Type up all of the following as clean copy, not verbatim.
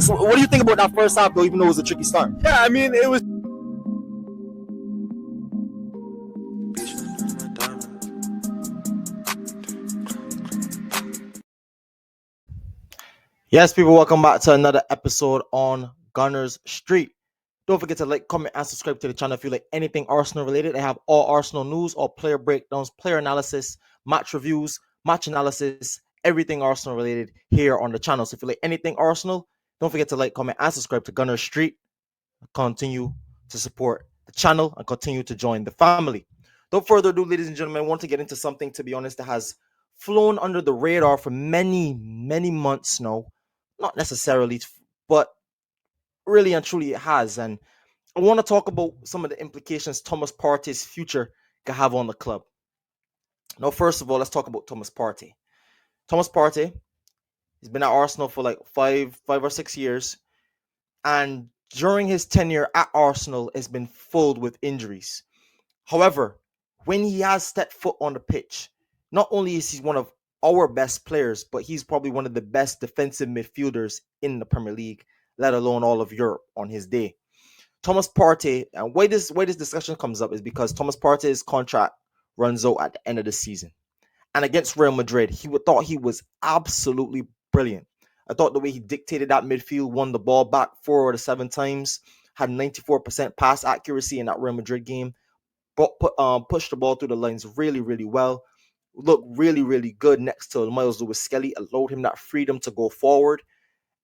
So what do you think about that first half, though, even though it was a tricky start? Yeah, I mean, it was. Yes, people, welcome back to another episode on Gunners Street. Don't forget to like, comment, and subscribe to the channel if you like anything Arsenal related. I have all Arsenal news, all player breakdowns, player analysis, match reviews, match analysis, everything Arsenal related here on the channel. So if you like anything Arsenal, don't forget to like, comment, and subscribe to Gunners Street. Continue to support the channel and continue to join the family. Without further ado, ladies and gentlemen, I want to get into something, to be honest, that has flown under the radar for many, many months now. Not necessarily, but really and truly it has. And I want to talk about some of the implications Thomas Partey's future can have on the club. Now, first of all, let's talk about Thomas Partey. Thomas Partey, he's been at Arsenal for like five or 6 years, and during his tenure at Arsenal has been filled with injuries. However, when he has stepped foot on the pitch, not only is he one of our best players, but he's probably one of the best defensive midfielders in the Premier League, let alone all of Europe on his day. Thomas Partey, and why this discussion comes up is because Thomas Partey's contract runs out at the end of the season. And against Real Madrid, thought he was absolutely brilliant. I thought the way he dictated that midfield, won the ball back 4 out of 7 times, had 94% pass accuracy in that Real Madrid game, pushed the ball through the lines really, really well, looked really, really good next to Miles Lewis Skelly, allowed him that freedom to go forward.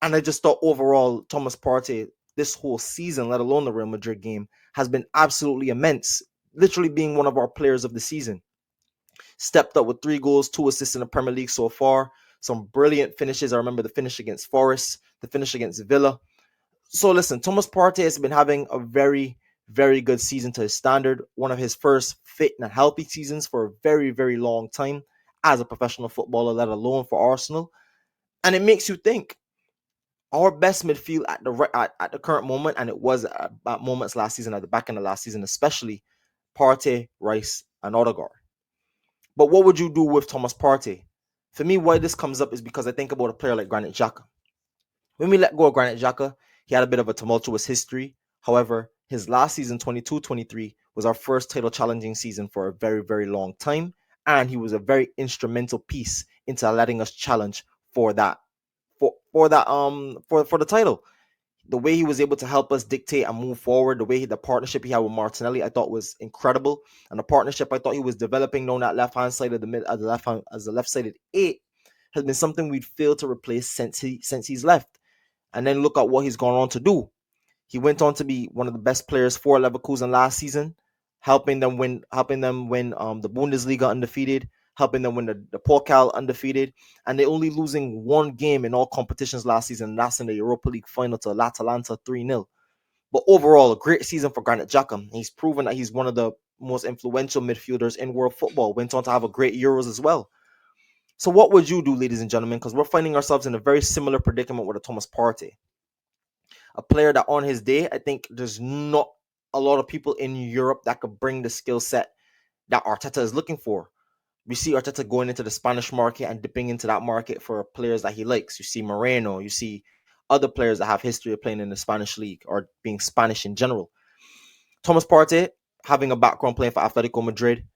And I just thought overall, Thomas Partey, this whole season, let alone the Real Madrid game, has been absolutely immense, literally being one of our players of the season. Stepped up with 3 goals, 2 assists in the Premier League so far. Some brilliant finishes. I remember the finish against Forest, the finish against Villa. So listen, Thomas Partey has been having a very, very good season to his standard. One of his first fit and healthy seasons for a very, very long time as a professional footballer, let alone for Arsenal. And it makes you think, our best midfield at the current moment, and it was at moments last season, at the back end of last season, especially Partey, Rice, and Odegaard. But what would you do with Thomas Partey? For me, why this comes up is because I think about a player like Granit Xhaka. When we let go of Granit Xhaka, he had a bit of a tumultuous history. However, his last season, 22-23, was our first title challenging season for a very, very long time. And he was a very instrumental piece into letting us challenge for that, for the title. The way he was able to help us dictate and move forward, the partnership he had with Martinelli, I thought was incredible. And the partnership I thought he was developing down that left hand side of the mid, as the left sided 8, has been something we'd failed to replace since he's left. And then look at what he's gone on to do. He went on to be one of the best players for Leverkusen last season, helping them win the Bundesliga undefeated, helping them win the Pokal undefeated, and they're only losing 1 game in all competitions last season. And that's in the Europa League final to Atalanta 3-0. But overall, a great season for Granit Xhaka. He's proven that he's one of the most influential midfielders in world football. Went on to have a great Euros as well. So what would you do, ladies and gentlemen? Because we're finding ourselves in a very similar predicament with a Thomas Partey. A player that on his day, I think there's not a lot of people in Europe that could bring the skill set that Arteta is looking for. We see Arteta going into the Spanish market and dipping into that market for players that he likes. You see Moreno, you see other players that have history of playing in the Spanish league or being Spanish in general. Thomas Partey, having a background playing for Atletico Madrid,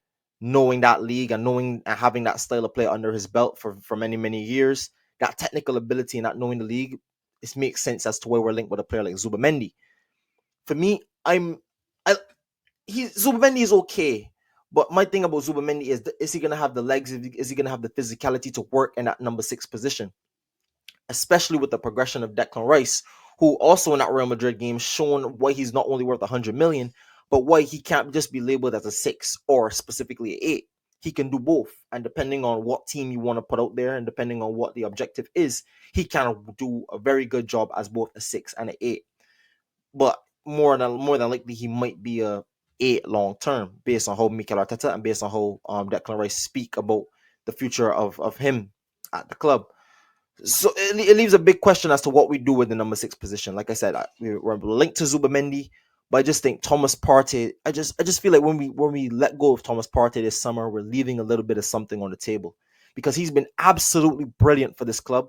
knowing that league and knowing and having that style of play under his belt for many, many years, that technical ability and that knowing the league, it makes sense as to why we're linked with a player like Zubamendi. For me, Zubamendi is okay. But my thing about Zubamendi is he going to have the legs? Is he going to have the physicality to work in that number 6 position? Especially with the progression of Declan Rice, who also in that Real Madrid game shown why he's not only worth 100 million, but why he can't just be labeled as a 6 or specifically an 8. He can do both. And depending on what team you want to put out there and depending on what the objective is, he can do a very good job as both a 6 and an 8. But more than likely, he might be a 8 long term based on how Mikel Arteta and based on how Declan Rice speak about the future of him at the club. So it leaves a big question as to what we do with the number 6 position. Like I said, we're linked to Zubamendi, but I just think Thomas Partey. I just feel like when we let go of Thomas Partey this summer, we're leaving a little bit of something on the table because he's been absolutely brilliant for this club.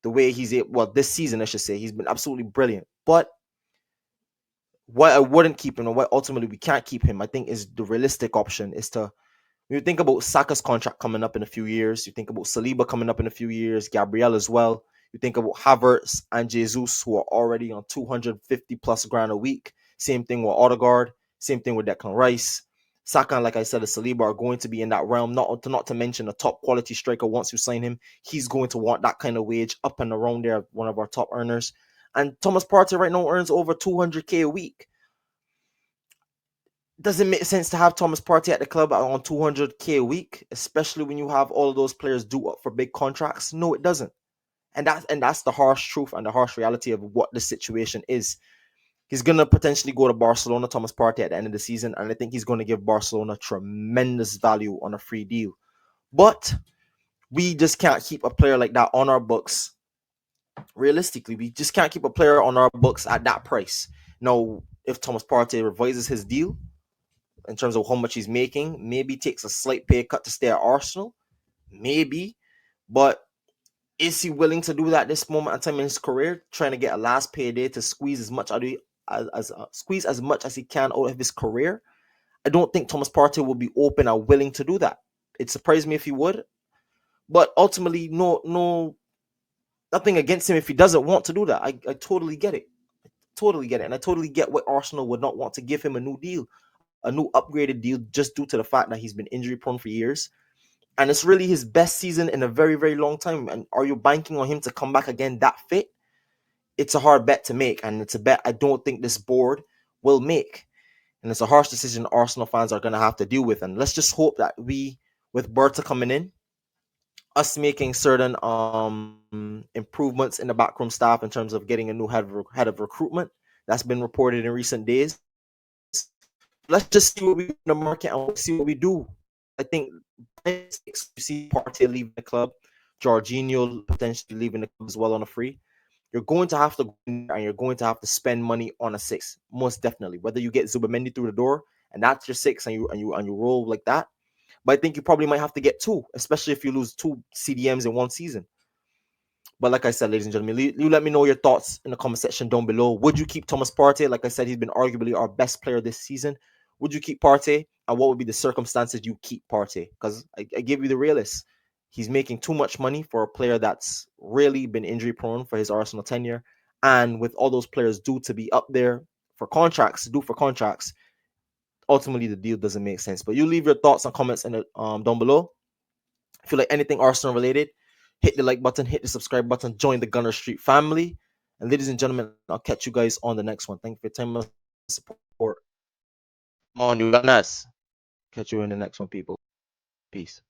the way he's able, well, this season I should say, he's been absolutely brilliant. But what I wouldn't keep him, and what ultimately we can't keep him, I think, is the realistic option is to, when you think about Saka's contract coming up in a few years, you think about Saliba coming up in a few years, Gabriel as well. You think about Havertz and Jesus, who are already on 250 plus grand a week. Same thing with Odegaard. Same thing with Declan Rice. Saka, and like I said, the Saliba are going to be in that realm. Not to mention a top quality striker. Once you sign him, he's going to want that kind of wage up and around there. One of our top earners. And Thomas Partey right now earns over 200k a week. Doesn't make sense to have Thomas Partey at the club on 200k a week, especially when you have all of those players due up for big contracts. No, it doesn't. And that's the harsh truth and the harsh reality of what the situation is. He's gonna potentially go to Barcelona, Thomas Partey, at the end of the season, and I think he's gonna give Barcelona tremendous value on a free deal. But we just can't keep a player like that on our books. Realistically, we just can't keep a player on our books at that price. Now, if Thomas Partey revises his deal in terms of how much he's making, maybe takes a slight pay cut to stay at Arsenal, maybe, but is he willing to do that at this moment in time in his career, trying to get a last payday to squeeze as much squeeze as much as he can out of his career? I don't think Thomas Partey will be open and willing to do that. It surprised me if he would, but ultimately, no, nothing against him if he doesn't want to do that. I totally get it, and I totally get why Arsenal would not want to give him a new deal, a new upgraded deal, just due to the fact that he's been injury prone for years. And it's really his best season in a very, very long time. And are you banking on him to come back again that fit? It's a hard bet to make. And it's a bet I don't think this board will make. And it's a harsh decision Arsenal fans are going to have to deal with. And let's just hope that we, with Berta coming in, us making certain improvements in the backroom staff in terms of getting a new head of recruitment that's been reported in recent days. Let's just see what we do in the market and see what we do. I think you see Partey leaving the club, Jorginho potentially leaving the club as well on a free. You're going to have to go in there and you're going to have to spend money on a six, most definitely. Whether you get Zubamendi through the door and that's your six and you roll like that, but I think you probably might have to get two, especially if you lose two CDMs in one season. But like I said, ladies and gentlemen, you let me know your thoughts in the comment section down below. Would you keep Thomas Partey? Like I said, he's been arguably our best player this season. Would you keep Partey? And what would be the circumstances you keep Partey? Because I give you the realist. He's making too much money for a player that's really been injury prone for his Arsenal tenure. And with all those players due to be up there for contracts, ultimately the deal doesn't make sense. But you leave your thoughts and comments in the, down below. If you like anything Arsenal related, hit the like button, hit the subscribe button, join the Gunner Street family. And ladies and gentlemen, I'll catch you guys on the next one. Thank you for your time and support. Come on, you Gunners. Catch you in the next one, people. Peace.